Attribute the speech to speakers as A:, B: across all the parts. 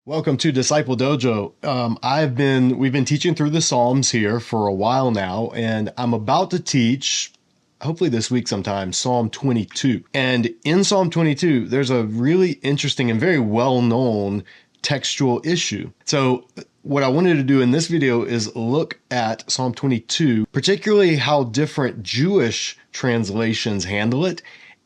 A: Welcome to Disciple Dojo. We've been teaching through the Psalms here for a while now, and I'm about to teach, hopefully this week sometime, Psalm 22. And in Psalm 22, there's a really interesting and very well-known textual issue. So what I wanted to do in this video is look at Psalm 22, particularly how different Jewish translations handle it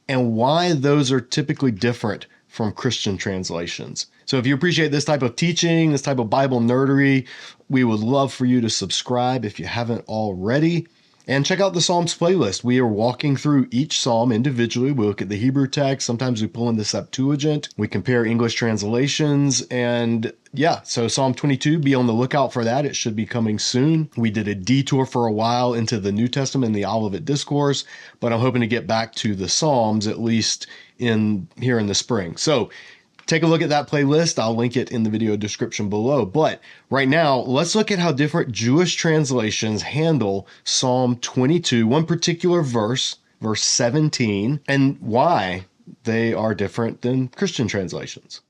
A: and why those are typically different from Christian translations. So if you appreciate this type of teaching, this type of Bible nerdery, we would love for you to subscribe if you haven't already. And check out the Psalms playlist. We are walking through each Psalm individually. We look at the Hebrew text. Sometimes we pull in the Septuagint. We compare English translations. And yeah, so Psalm 22, be on the lookout for that. It should be coming soon. We did a detour for a while into the New Testament and the Olivet Discourse, but I'm hoping to get back to the Psalms at least here in the spring. So take a look at that playlist. I'll link it in the video description below. But right now, let's look at how different Jewish translations handle Psalm 22, one particular verse, verse 17, and why they are different than Christian translations.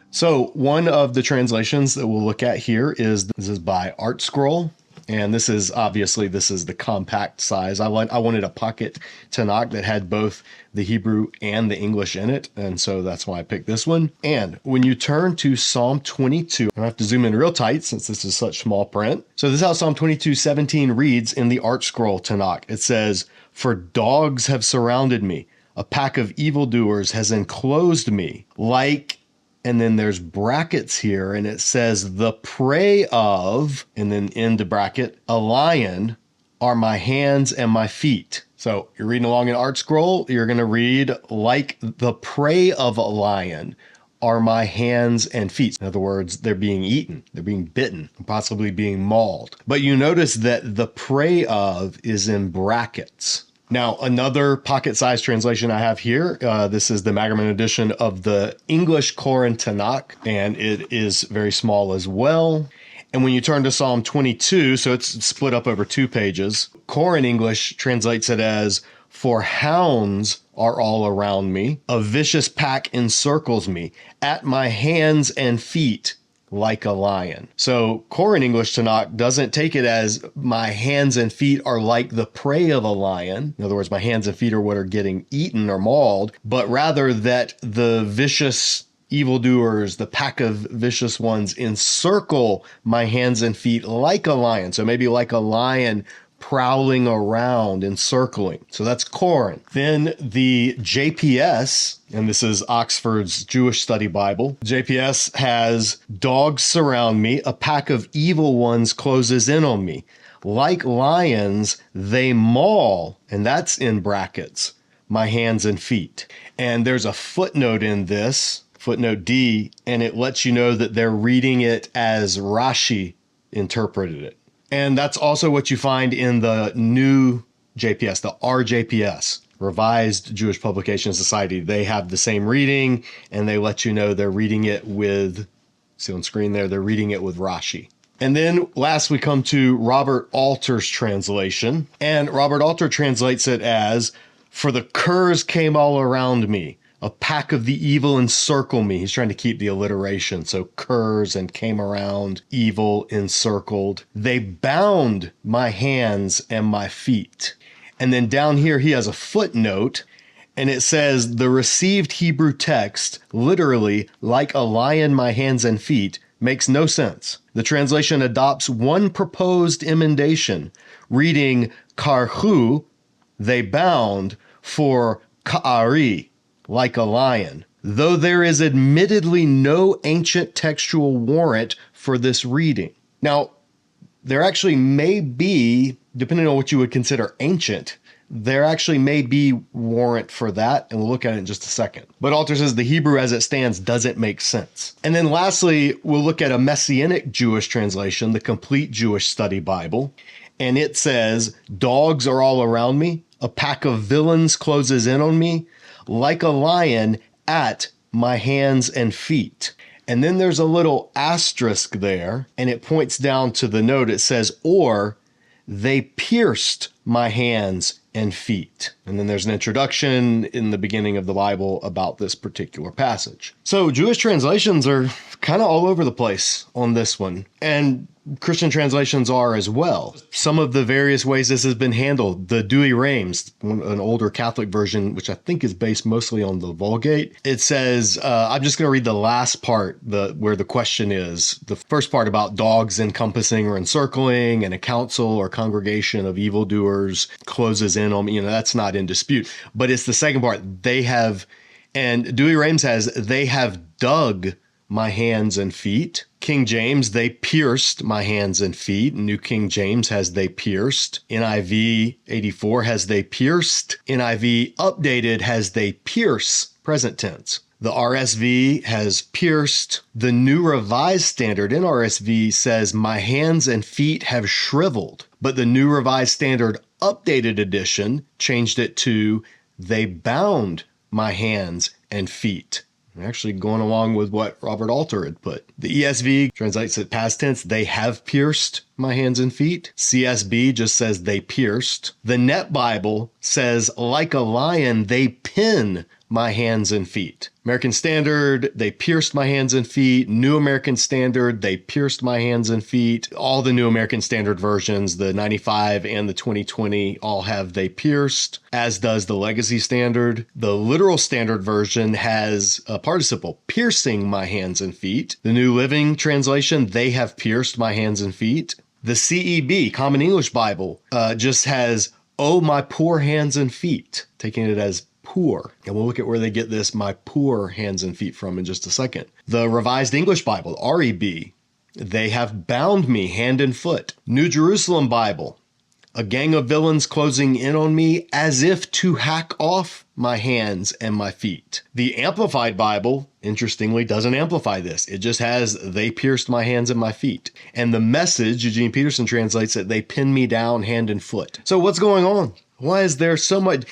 A: So one of the translations that we'll look at here is by ArtScroll. And this is the compact size. I wanted a pocket Tanakh that had both the Hebrew and the English in it. And so that's why I picked this one. And when you turn to Psalm 22, I have to zoom in real tight since this is such small print. So this is how Psalm 22:17 reads in the ArtScroll Tanakh. It says, "For dogs have surrounded me. A pack of evildoers has enclosed me like," and then there's brackets here, and it says, "the prey of," and then into bracket, "a lion are my hands and my feet." So you're reading along in ArtScroll, you're going to read, "like the prey of a lion are my hands and feet." In other words, they're being eaten, they're being bitten, possibly being mauled. But you notice that the prey of is in brackets. Now, another pocket-sized translation I have here, this is the Magerman edition of the English Koran Tanakh, and it is very small as well. And when you turn to Psalm 22, so it's split up over 2 pages, Koran English translates it as, "For hounds are all around me, a vicious pack encircles me, at my hands and feet like a lion." So Koran English Tanakh doesn't take it as my hands and feet are like the prey of a lion. In other words, my hands and feet are what are getting eaten or mauled, but rather that the vicious evildoers, the pack of vicious ones, encircle my hands and feet like a lion. So maybe like a lion prowling around, encircling. So that's Koran. Then the JPS, and this is Oxford's Jewish Study Bible. JPS has, "Dogs surround me, a pack of evil ones closes in on me. Like lions, they maul," and that's in brackets, "my hands and feet." And there's a footnote in this, footnote D, and it lets you know that they're reading it as Rashi interpreted it. And that's also what you find in the new JPS, the RJPS, Revised Jewish Publication Society. They have the same reading, and they let you know they're reading it with, see on screen there, they're reading it with Rashi. And then last we come to Robert Alter's translation. And Robert Alter translates it as, "For the curs came all around me. A pack of the evil encircle me." He's trying to keep the alliteration. So curs and came around, evil encircled. "They bound my hands and my feet." And then down here, he has a footnote, and it says the received Hebrew text, literally, "like a lion my hands and feet," makes no sense. The translation adopts one proposed emendation, reading karhu, "they bound," for ka'ari, "like a lion," though there is admittedly no ancient textual warrant for this reading. Now, there actually may be, depending on what you would consider ancient, there actually may be warrant for that, and we'll look at it in just a second. But Alter says the Hebrew as it stands doesn't make sense. And then lastly, we'll look at a Messianic Jewish translation, the Complete Jewish Study Bible, and it says, "Dogs are all around me, a pack of villains closes in on me, like a lion at my hands and feet." And then there's a little asterisk there, and it points down to the note. It says, "or they pierced my hands and feet." And then there's an introduction in the beginning of the Bible about this particular passage. So Jewish translations are kind of all over the place on this one. And Christian translations are as well. Some of the various ways this has been handled, the Douay-Rheims, an older Catholic version, which I think is based mostly on the Vulgate. It says, I'm just going to read the last part, where the question is, the first part about dogs encompassing or encircling, and a council or congregation of evildoers closes in on me. That's not in dispute. But it's the second part. And Douay-Rheims has, they have dug my hands and feet. King James, they pierced my hands and feet. New King James has they pierced. NIV 84 has they pierced. NIV updated has they pierce, present tense. The RSV has pierced. The New Revised Standard NRSV says my hands and feet have shriveled. But the New Revised Standard updated edition changed it to they bound my hands and feet. Actually going along with what Robert Alter had put. The ESV translates it past tense, they have pierced my hands and feet. CSB just says they pierced. The Net Bible says, like a lion, they pin my hands and feet. American Standard, they pierced my hands and feet. New American Standard, they pierced my hands and feet. All the New American Standard versions, the 95 and the 2020, all have they pierced, as does the Legacy Standard. The Literal Standard version has a participle, piercing my hands and feet. The New Living Translation, they have pierced my hands and feet. The CEB, Common English Bible, just has, oh, my poor hands and feet, taking it as poor. And we'll look at where they get this my poor hands and feet from in just a second. The Revised English Bible, REB, they have bound me hand and foot. New Jerusalem Bible, a gang of villains closing in on me as if to hack off my hands and my feet. The Amplified Bible, interestingly, doesn't amplify this. It just has, they pierced my hands and my feet. And the Message, Eugene Peterson translates it, they pinned me down hand and foot. So what's going on? Why is there so much?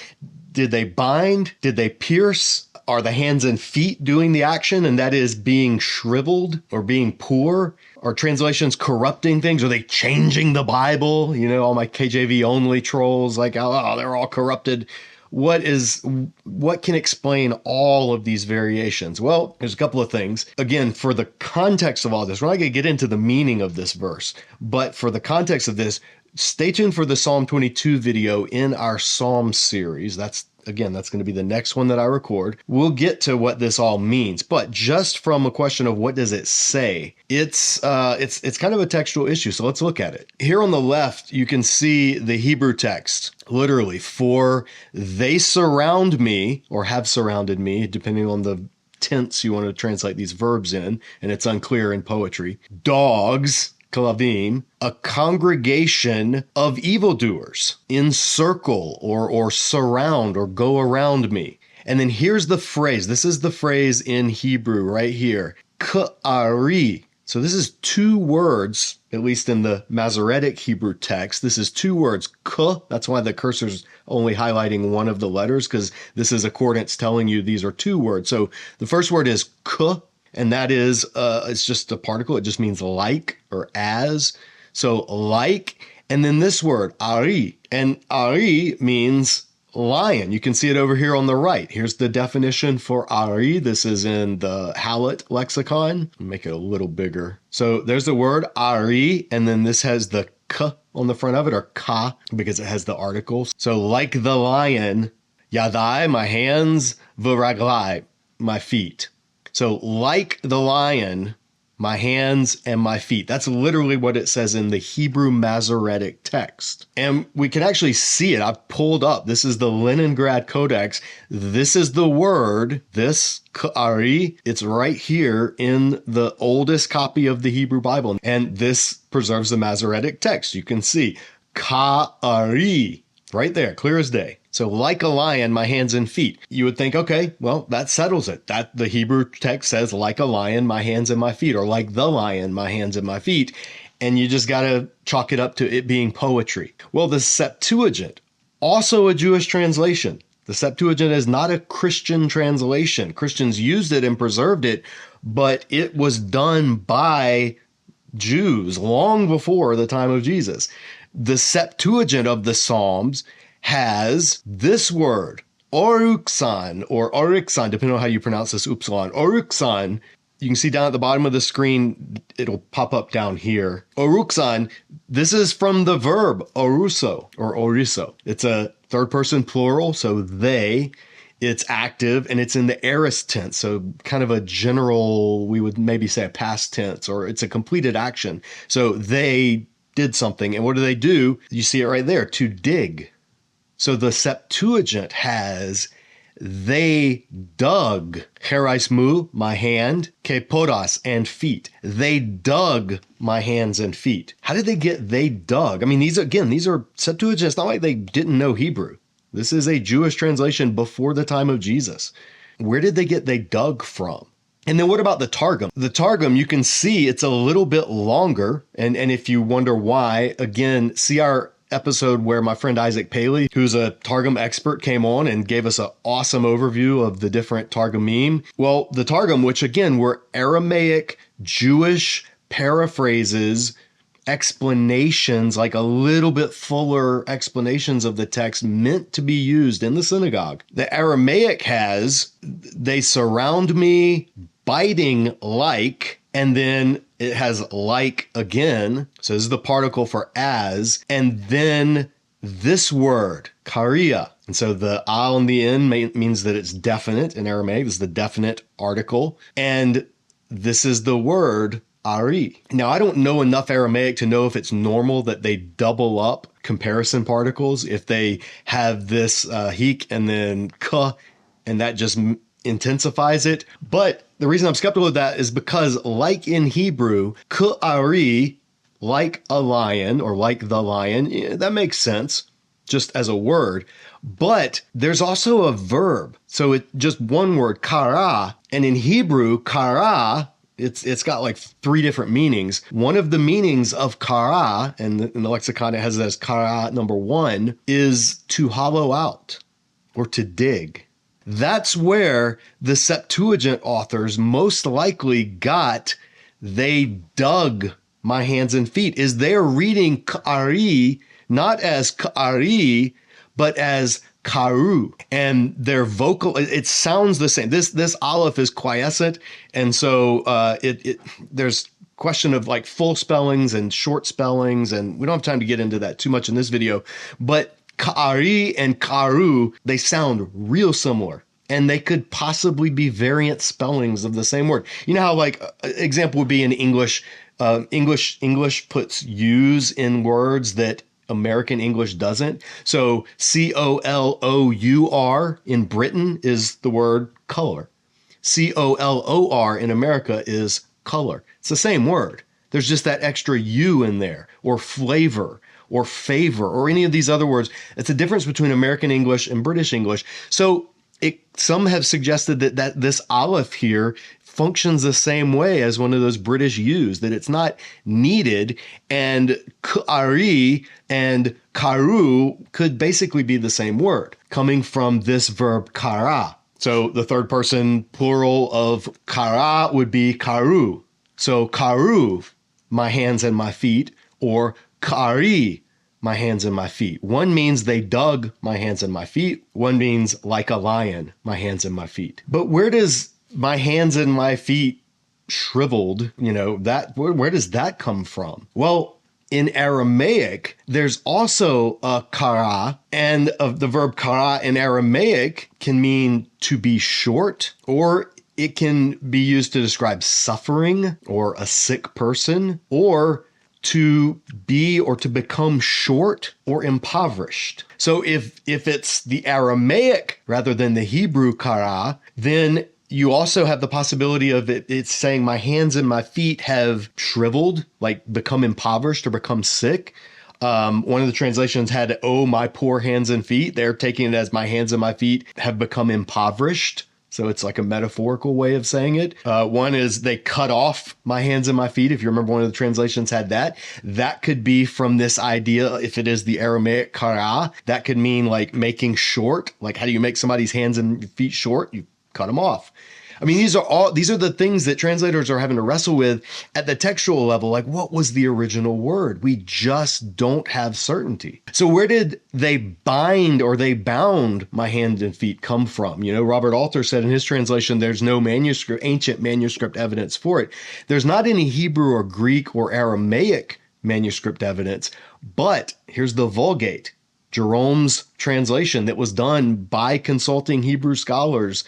A: Did they bind? Did they pierce? Are the hands and feet doing the action, and that is being shriveled or being poor? Are translations corrupting things? Are they changing the Bible? All my KJV only trolls, like, oh, they're all corrupted. What can explain all of these variations? Well, there's a couple of things. Again, for the context of all this, we're not going to get into the meaning of this verse, but for the context of this, stay tuned for the Psalm 22 video in our Psalm series. That's going to be the next one that I record. We'll get to what this all means, but just from a question of what does it say, it's kind of a textual issue. So let's look at it. Here on the left, you can see the Hebrew text. Literally, for they surround me, or have surrounded me, depending on the tense you want to translate these verbs in, and it's unclear in poetry. Dogs, Kalavim, a congregation of evildoers, encircle or surround or go around me. And then here's the phrase. This is the phrase in Hebrew right here. Ka'ari. So this is two words, at least in the Masoretic Hebrew text. This is two words. Ka. That's why the cursor's only highlighting one of the letters, because this is accordance telling you these are two words. So the first word is ka. And that is, it's just a particle. It just means like or as. So like, and then this word, ari. And ari means lion. You can see it over here on the right. Here's the definition for ari. This is in the Hallett lexicon. Make it a little bigger. So there's the word ari, and then this has the k on the front of it, or ka, because it has the articles. So like the lion, yadai, my hands, v'raglai, my feet. So like the lion, my hands and my feet. That's literally what it says in the Hebrew Masoretic text. And we can actually see it. I've pulled up. This is the Leningrad Codex. This is the word, this ka'ari. It's right here in the oldest copy of the Hebrew Bible. And this preserves the Masoretic text. You can see ka'ari right there, clear as day. So like a lion, my hands and feet. You would think, okay, well, that settles it. That the Hebrew text says like a lion, my hands and my feet, or like the lion, my hands and my feet. And you just got to chalk it up to it being poetry. Well, the Septuagint, also a Jewish translation. The Septuagint is not a Christian translation. Christians used it and preserved it, but it was done by Jews long before the time of Jesus. The Septuagint of the Psalms has this word, Oryxon, or Oryxon, depending on how you pronounce this upsilon. Oryxon, you can see down at the bottom of the screen, it'll pop up down here. Oryxon, this is from the verb oruso or oriso. It's a third person plural, so they. It's active and it's in the aorist tense. So kind of a general, we would maybe say a past tense, or it's a completed action. So they did something. And what do they do? You see it right there, to dig. So the Septuagint has, they dug, herais my hand, ke podos, and feet. They dug my hands and feet. How did they get they dug? I mean, these are Septuagint. It's not like they didn't know Hebrew. This is a Jewish translation before the time of Jesus. Where did they get they dug from? And then what about the Targum? The Targum, you can see it's a little bit longer. And if you wonder why, again, see our episode where my friend Isaac Paley, who's a Targum expert, came on and gave us an awesome overview of the different Targumim. Well, the Targum, which again were Aramaic Jewish paraphrases, explanations, like a little bit fuller explanations of the text meant to be used in the synagogue. The Aramaic has, they surround me, biting like, and then it has like again. So this is the particle for as, and then this word, karia. And so the al on the end means that it's definite in Aramaic. This is the definite article. And this is the word Ari. Now, I don't know enough Aramaic to know if it's normal that they double up comparison particles, if they have this hik and then ka, and that just intensifies it. But the reason I'm skeptical of that is because, like in Hebrew, ka'ari, like a lion or like the lion, that makes sense just as a word. But there's also a verb. So it's just one word, kara. And in Hebrew, kara, it's got like 3 different meanings. One of the meanings of kara, and in the lexicon it has it as kara number 1, is to hollow out or to dig. That's where the Septuagint authors most likely got they dug my hands and feet, is they're reading kari not as kari, but as karu, and their vocal, it sounds the same. This aleph is quiescent, and so there's question of like full spellings and short spellings, and we don't have time to get into that too much in this video, but kari and karu, they sound real similar, and they could possibly be variant spellings of the same word. You know how, like, example would be in English, English puts U's in words that American English doesn't. So COLOUR in Britain is the word color. COLOR in America is color. It's the same word. There's just that extra U in there, or flavor, or favor, or any of these other words. It's a difference between American English and British English. So some have suggested that this aleph here functions the same way as one of those British U's, that it's not needed, and kari and karu could basically be the same word, coming from this verb kara. So the third person plural of kara would be karu. So karu, my hands and my feet, or kari, my hands and my feet. One means they dug my hands and my feet. One means like a lion, my hands and my feet. But where does my hands and my feet shriveled, where does that come from? Well, in Aramaic, there's also a kara, and the verb kara in Aramaic can mean to be short, or it can be used to describe suffering or a sick person, or to be or to become short or impoverished. So if it's the Aramaic rather than the Hebrew kara, then you also have the possibility of it's saying my hands and my feet have shriveled, like become impoverished or become sick. One of the translations had, oh, my poor hands and feet. They're taking it as my hands and my feet have become impoverished. So it's like a metaphorical way of saying it. One is they cut off my hands and my feet. If you remember, one of the translations had that. That could be from this idea, if it is the Aramaic kara, that could mean like making short. Like, how do you make somebody's hands and feet short? You cut them off. I mean, these are the things that translators are having to wrestle with at the textual level. Like, what was the original word? We just don't have certainty. So where did they bind or they bound my hands and feet come from? You know, Robert Alter said in his translation, there's no ancient manuscript evidence for it. There's not any Hebrew or Greek or Aramaic manuscript evidence, but here's the Vulgate, Jerome's translation that was done by consulting Hebrew scholars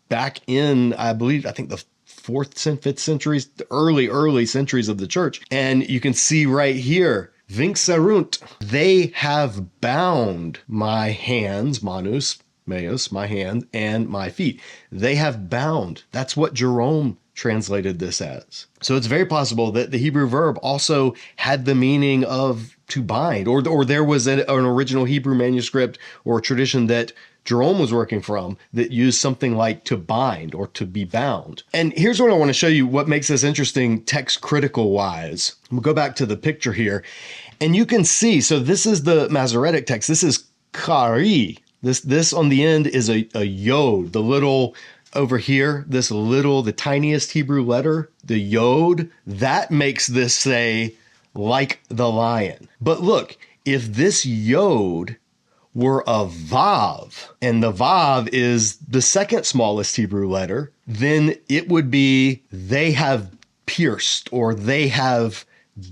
A: back in, I think the 4th and 5th centuries, the early centuries of the church. And you can see right here, Vinxerunt, they have bound my hands, manus, meus, my hand, and my feet. They have bound. That's what Jerome translated this as. So it's very possible that the Hebrew verb also had the meaning of to bind, or there was an original Hebrew manuscript or tradition that Jerome was working from that used something like to bind or to be bound. And here's what I want to show you what makes this interesting text critical wise. We'll go back to the picture here and you can see, so this is the Masoretic text. This is kari. This on the end is a yod, the little over here, the tiniest Hebrew letter, the yod, that makes this say like the lion. But look, if this yod were a vav, and the vav is the second smallest Hebrew letter, then it would be they have pierced or they have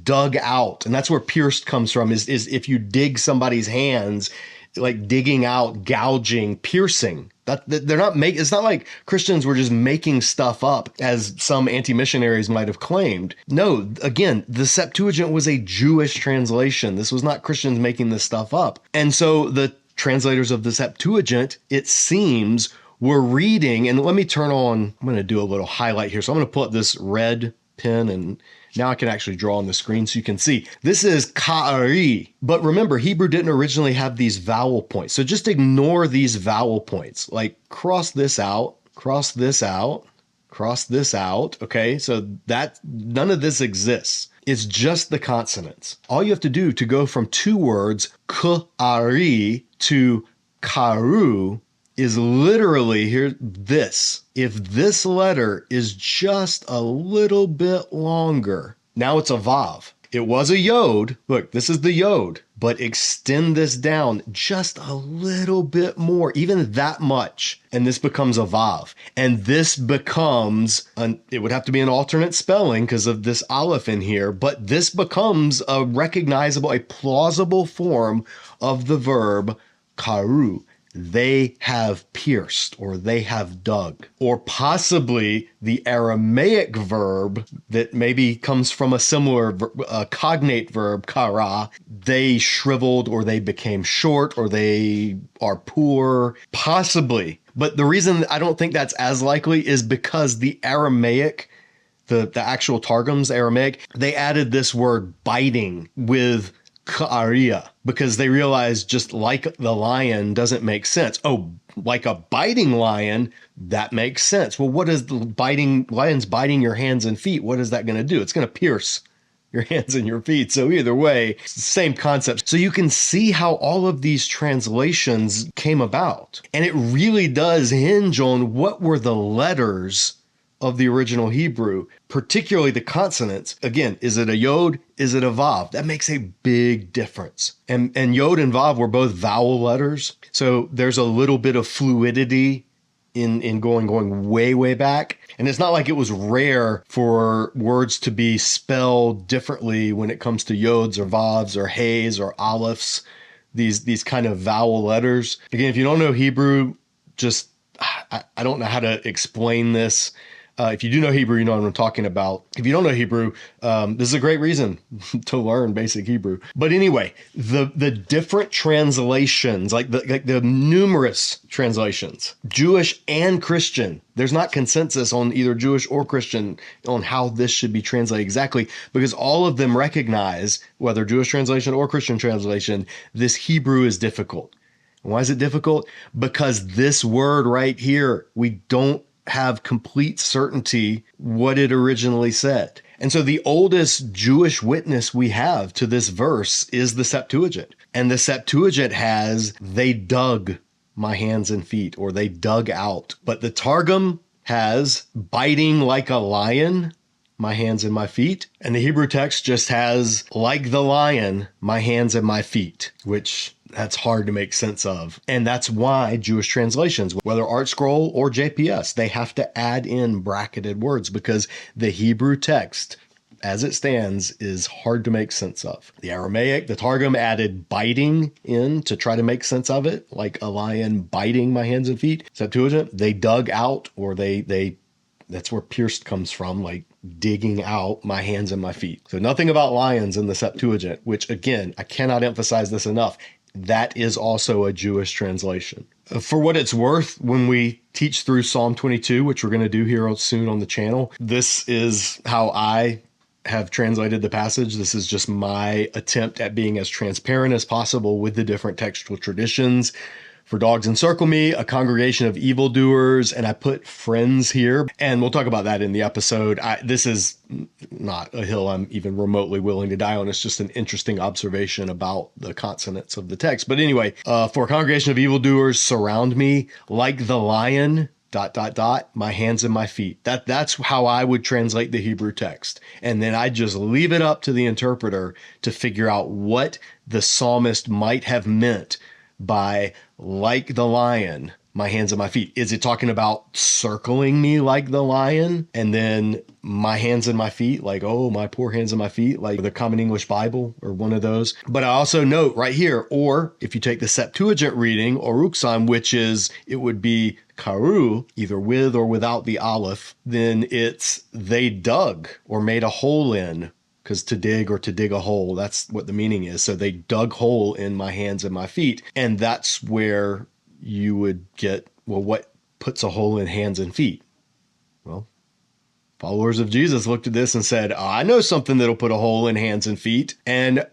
A: dug out. And that's where pierced comes from, is if you dig somebody's hands, like digging out, gouging, piercing. It's not like Christians were just making stuff up as some anti-missionaries might have claimed. No, again, the Septuagint was a Jewish translation. This was not Christians making this stuff up. And so the translators of the Septuagint, it seems, were reading, and let me turn on, I'm going to do a little highlight here. So I'm going to pull up this red pen and now I can actually draw on the screen so you can see. This is ka'ari. But remember, Hebrew didn't originally have these vowel points. So just ignore these vowel points. Like cross this out, cross this out, cross this out. Okay, so none of this exists. It's just the consonants. All you have to do to go from two words, ka'ari, to karu, is literally here, this. If this letter is just a little bit longer, now it's a vav. It was a yod. Look, this is the yod, but extend this down just a little bit more, even that much, and this becomes a vav. And this becomes, it would have to be an alternate spelling because of this aleph in here, but this becomes a recognizable, a plausible form of the verb karu. They have pierced, or they have dug, or possibly the Aramaic verb that maybe comes from a similar cognate verb, kara. They shriveled, or they became short, or they are poor, possibly. But the reason I don't think that's as likely is because the Aramaic, the actual Targum's Aramaic, they added this word biting with ka'aria, because they realized just like the lion doesn't make sense. Oh, like a biting lion, that makes sense. Well, what is the lion's biting your hands and feet? What is that going to do? It's going to pierce your hands and your feet. So either way, it's the same concept. So you can see how all of these translations came about. And it really does hinge on what were the letters of the original Hebrew, particularly the consonants. Again, is it a yod? Is it a vav? That makes a big difference. And yod and vav were both vowel letters. So there's a little bit of fluidity in going way, way back. And it's not like it was rare for words to be spelled differently when it comes to yods or vavs or heys or alephs, these kind of vowel letters. Again, if you don't know Hebrew, just, I don't know how to explain this. If you do know Hebrew, you know what I'm talking about. If you don't know Hebrew, this is a great reason to learn basic Hebrew. But anyway, the different translations, like the numerous translations, Jewish and Christian, there's not consensus on either Jewish or Christian on how this should be translated exactly, because all of them recognize, whether Jewish translation or Christian translation, this Hebrew is difficult. Why is it difficult? Because this word right here, we don't have complete certainty what it originally said. And so the oldest Jewish witness we have to this verse is the Septuagint. And the Septuagint has, they dug my hands and feet, or they dug out. But the Targum has biting like a lion, my hands and my feet. And the Hebrew text just has like the lion, my hands and my feet, which that's hard to make sense of. And that's why Jewish translations, whether Art Scroll or JPS, they have to add in bracketed words because the Hebrew text as it stands is hard to make sense of. The Aramaic, the Targum added biting in to try to make sense of it, like a lion biting my hands and feet. Septuagint, they dug out, or they that's where pierced comes from, like digging out my hands and my feet. So nothing about lions in the Septuagint, which again, I cannot emphasize this enough. That is also a Jewish translation. For what it's worth, when we teach through Psalm 22, which we're going to do here soon on the channel, this is how I have translated the passage. This is just my attempt at being as transparent as possible with the different textual traditions. For dogs encircle me, a congregation of evildoers, and I put friends here, and we'll talk about that in the episode. This is not a hill I'm even remotely willing to die on. It's just an interesting observation about the consonants of the text. But anyway, for a congregation of evildoers surround me like the lion, ... my hands and my feet. That's how I would translate the Hebrew text. And then I just leave it up to the interpreter to figure out what the psalmist might have meant by like the lion, my hands and my feet. Is it talking about circling me like the lion? And then my hands and my feet, like, oh, my poor hands and my feet, like the Common English Bible or one of those. But I also note right here, or if you take the Septuagint reading, or Uxan, which is, it would be karu, either with or without the aleph, then it's they dug or made a hole in, because to dig or to dig a hole, that's what the meaning is. So they dug hole in my hands and my feet. And that's where you would get, well, what puts a hole in hands and feet? Well, followers of Jesus looked at this and said, I know something that'll put a hole in hands and feet. And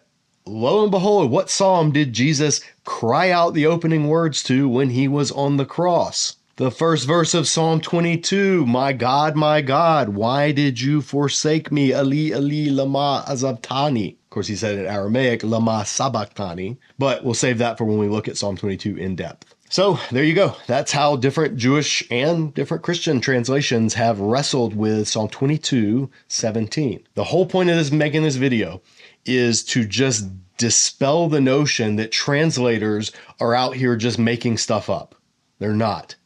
A: lo and behold, what psalm did Jesus cry out the opening words to when he was on the cross? The first verse of Psalm 22, my God, why did you forsake me? Ali, Ali, lama azabtani. Of course, he said in Aramaic, lama sabachthani, but we'll save that for when we look at Psalm 22 in depth. So there you go. That's how different Jewish and different Christian translations have wrestled with Psalm 22:17. The whole point of this, making this video, is to just dispel the notion that translators are out here just making stuff up. They're not.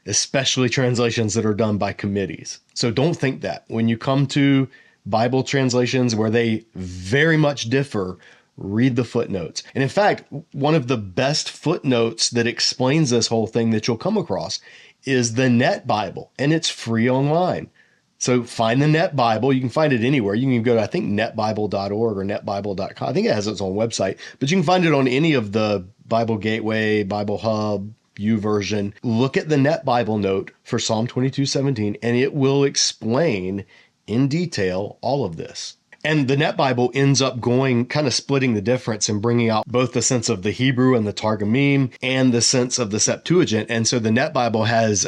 A: Especially translations that are done by committees. So don't think that. When you come to Bible translations where they very much differ, read the footnotes. And in fact, one of the best footnotes that explains this whole thing that you'll come across is the Net Bible, and it's free online. So find the Net Bible. You can find it anywhere. You can go to, I think, netbible.org or netbible.com. I think it has its own website, but you can find it on any of the Bible Gateway, Bible Hub, YouVersion. Look at the Net Bible note for Psalm 22:17, and it will explain in detail all of this. And the Net Bible ends up going, kind of splitting the difference and bringing out both the sense of the Hebrew and the Targumim and the sense of the Septuagint. And so the Net Bible has,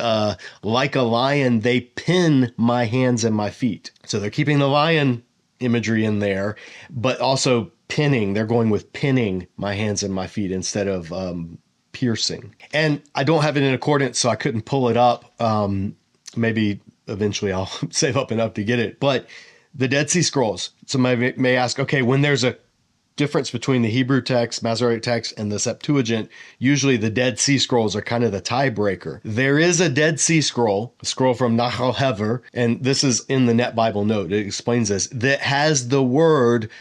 A: like a lion, they pin my hands and my feet. So they're keeping the lion imagery in there, but also pinning. They're going with pinning my hands and my feet instead of piercing. And I don't have it in accordance, so I couldn't pull it up. Maybe eventually I'll save up enough to get it. But the Dead Sea Scrolls. Somebody may ask, okay, when there's a difference between the Hebrew text, Masoretic text, and the Septuagint, usually the Dead Sea Scrolls are kind of the tiebreaker. There is a Dead Sea Scroll, a scroll from Nahal Hever, and this is in the Net Bible note. It explains this, that has the word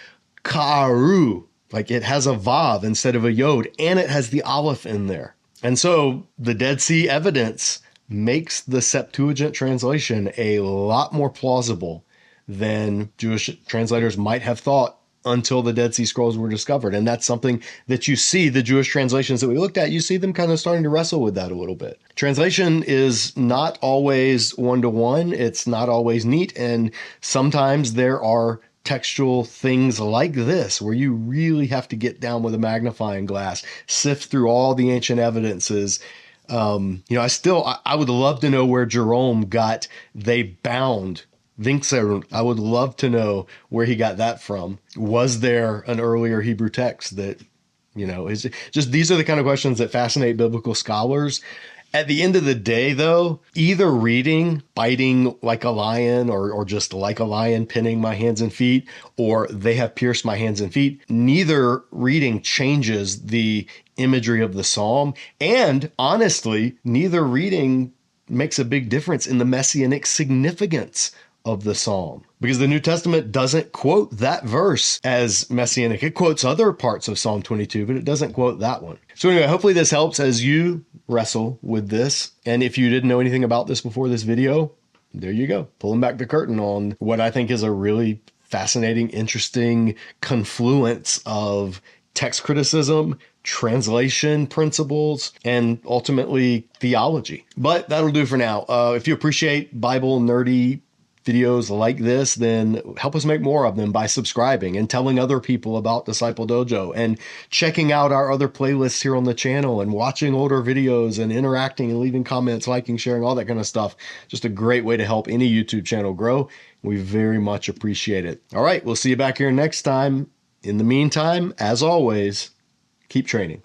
A: karu, like it has a vav instead of a yod, and it has the aleph in there. And so the Dead Sea evidence makes the Septuagint translation a lot more plausible than Jewish translators might have thought until the Dead Sea Scrolls were discovered. And that's something that you see, the Jewish translations that we looked at, you see them kind of starting to wrestle with that a little bit. Translation is not always one-to-one. It's not always neat. And sometimes there are textual things like this, where you really have to get down with a magnifying glass, sift through all the ancient evidences. I would love to know where Jerome got "they bound" Vinkserund. I would love to know where he got that from. Was there an earlier Hebrew text that, is just, these are the kind of questions that fascinate biblical scholars. At the end of the day, though, either reading, biting like a lion, or just like a lion, pinning my hands and feet, or they have pierced my hands and feet, neither reading changes the imagery of the psalm. And honestly, neither reading makes a big difference in the messianic significance of the psalm, because the New Testament doesn't quote that verse as messianic. It quotes other parts of Psalm 22, but it doesn't quote that one. So anyway, hopefully this helps as you wrestle with this. And if you didn't know anything about this before this video, there you go, pulling back the curtain on what I think is a really fascinating, interesting confluence of text criticism, translation principles, and ultimately theology. But that'll do for now. If you appreciate Bible nerdy videos like this, then help us make more of them by subscribing and telling other people about Disciple Dojo, and checking out our other playlists here on the channel, and watching older videos and interacting and leaving comments, liking, sharing, all that kind of stuff. Just a great way to help any YouTube channel grow. We very much appreciate it. All right, we'll see you back here next time. In the meantime, as always, keep training.